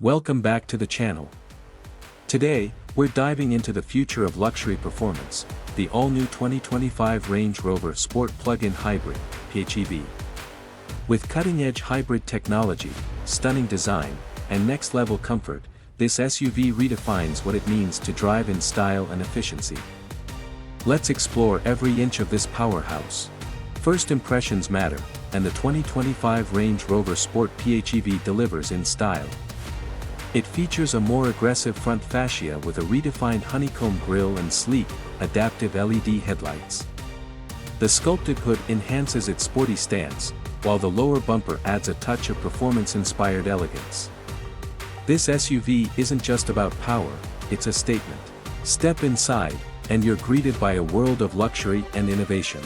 Welcome back to the channel. Today, we're diving into the future of luxury performance, the all-new 2025 Range Rover Sport Plug-in Hybrid, PHEV. With cutting-edge hybrid technology, stunning design, and next-level comfort, this SUV redefines what it means to drive in style and efficiency. Let's explore every inch of this powerhouse. First impressions matter, and the 2025 Range Rover Sport PHEV delivers in style. It features a more aggressive front fascia with a redefined honeycomb grille and sleek, adaptive LED headlights. The sculpted hood enhances its sporty stance, while the lower bumper adds a touch of performance-inspired elegance. This SUV isn't just about power, it's a statement. Step inside, and you're greeted by a world of luxury and innovation.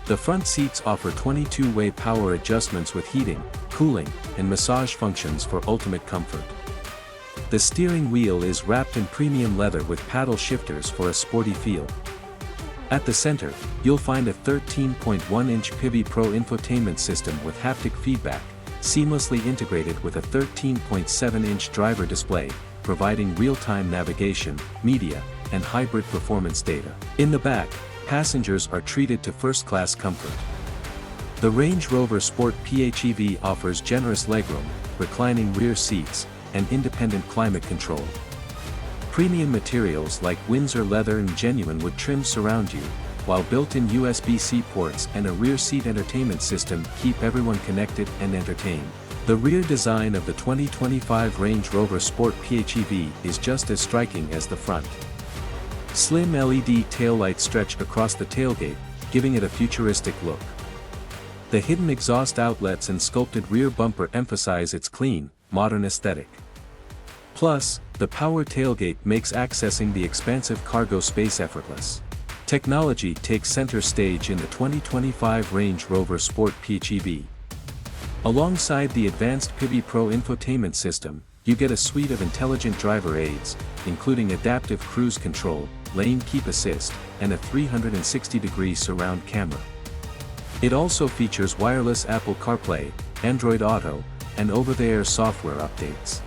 The front seats offer 22-way power adjustments with heating, cooling, and massage functions for ultimate comfort. The steering wheel is wrapped in premium leather with paddle shifters for a sporty feel. At the center, you'll find a 13.1-inch Pivi Pro infotainment system with haptic feedback, seamlessly integrated with a 13.7-inch driver display, providing real-time navigation, media, and hybrid performance data. In the back, passengers are treated to first-class comfort. The Range Rover Sport PHEV offers generous legroom, reclining rear seats, and independent climate control. Premium materials like Windsor leather and genuine wood trims surround you, while built-in USB-C ports and a rear seat entertainment system keep everyone connected and entertained. The rear design of the 2025 Range Rover Sport PHEV is just as striking as the front. Slim LED taillights stretch across the tailgate, giving it a futuristic look. The hidden exhaust outlets and sculpted rear bumper emphasize its clean, modern aesthetic. Plus, the power tailgate makes accessing the expansive cargo space effortless. Technology takes center stage in the 2025 Range Rover Sport PHEV. Alongside the advanced Pivi Pro infotainment system, you get a suite of intelligent driver aids, including adaptive cruise control, lane keep assist, and a 360-degree surround camera. It also features wireless Apple CarPlay, Android Auto, and over-the-air software updates.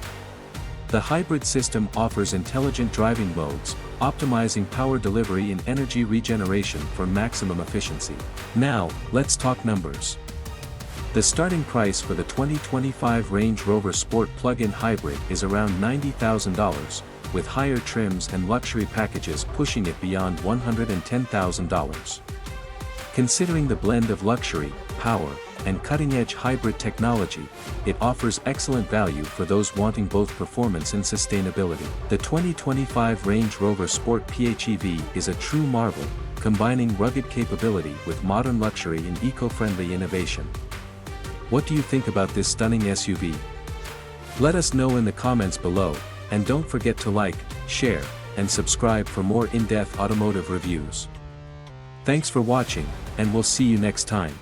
The hybrid system offers intelligent driving modes, optimizing power delivery and energy regeneration for maximum efficiency. Now, let's talk numbers. The starting price for the 2025 Range Rover Sport Plug-in Hybrid is around $90,000, with higher trims and luxury packages pushing it beyond $110,000. Considering the blend of luxury, power, and cutting-edge hybrid technology, it offers excellent value for those wanting both performance and sustainability. The 2025 Range Rover Sport PHEV is a true marvel, combining rugged capability with modern luxury and eco-friendly innovation. What do you think about this stunning SUV? Let us know in the comments below, and don't forget to like, share, and subscribe for more in-depth automotive reviews. Thanks for watching, and we'll see you next time.